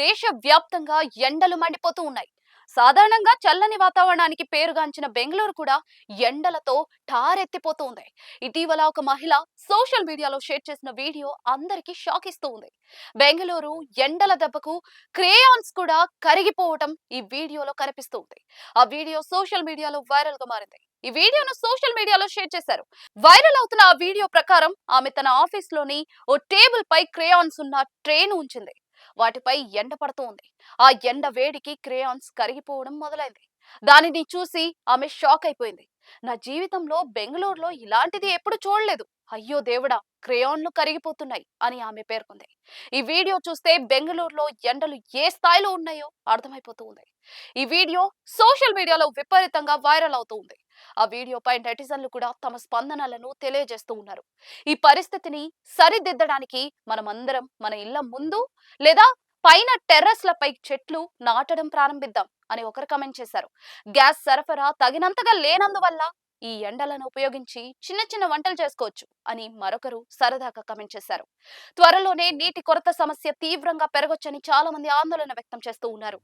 దేశవ్యాప్తంగా ఎండలు మండిపోతూ ఉన్నాయి. సాధారణంగా చల్లని వాతావరణానికి పేరుగాంచిన బెంగళూరు కూడా ఎండలతో ఠారెత్తిపోతూ ఉంది. ఇటీవల ఒక మహిళ సోషల్ మీడియాలో షేర్ చేసిన వీడియో అందరికీ షాక్ ఇస్తూ ఉంది. బెంగళూరు ఎండల దెబ్బకు క్రేయాన్స్ కూడా కరిగిపోవటం ఈ వీడియోలో కనిపిస్తూ ఉంది. ఆ వీడియో సోషల్ మీడియాలో వైరల్ గా మారింది. ఈ వీడియోను సోషల్ మీడియాలో షేర్ చేశారు. వైరల్ అవుతున్న ఆ వీడియో ప్రకారం ఆమె తన ఆఫీస్ లోని ఓ టేబుల్ పై క్రేయాన్స్ ఉన్న ట్రేను ఉంచింది. వాటిపై ఎండ పడుతూ ఉంది. ఆ ఎండ వేడికి క్రేయాన్స్ కరిగిపోవడం మొదలైంది. దానిని చూసి ఆమె షాక్ అయిపోయింది. నా జీవితంలో బెంగళూరులో ఇలాంటిది ఎప్పుడు చూడలేదు. అయ్యో దేవుడా, క్రేయాన్లు కరిగిపోతున్నాయి అని ఆమె పేర్కొంది. ఈ వీడియో చూస్తే బెంగళూరులో ఎండలు ఏ స్థాయిలో ఉన్నాయో అర్థమైపోతూ ఉంది. ఈ వీడియో సోషల్ మీడియాలో విపరీతంగా వైరల్ అవుతూ ఉంది. ఆ వీడియోపై నెటిజన్లు కూడా తమ స్పందనలను తెలియజేస్తూ ఉన్నారు. ఈ పరిస్థితిని సరిదిద్దడానికి మనమందరం మన ఇళ్ల ముందు లేదా పైన టెర్రస్లపై చెట్లు నాటడం ప్రారంభిద్దాం అని ఒకరు కమెంట్ చేశారు. గ్యాస్ సరఫరా తగినంతగా లేనందువల్ల ఈ ఎండలను ఉపయోగించి చిన్న చిన్న వంటలు చేసుకోవచ్చు అని మరొకరు సరదాగా కమెంట్ చేశారు. త్వరలోనే నీటి కొరత సమస్య తీవ్రంగా పెరగొచ్చని చాలా మంది ఆందోళన వ్యక్తం చేస్తూ ఉన్నారు.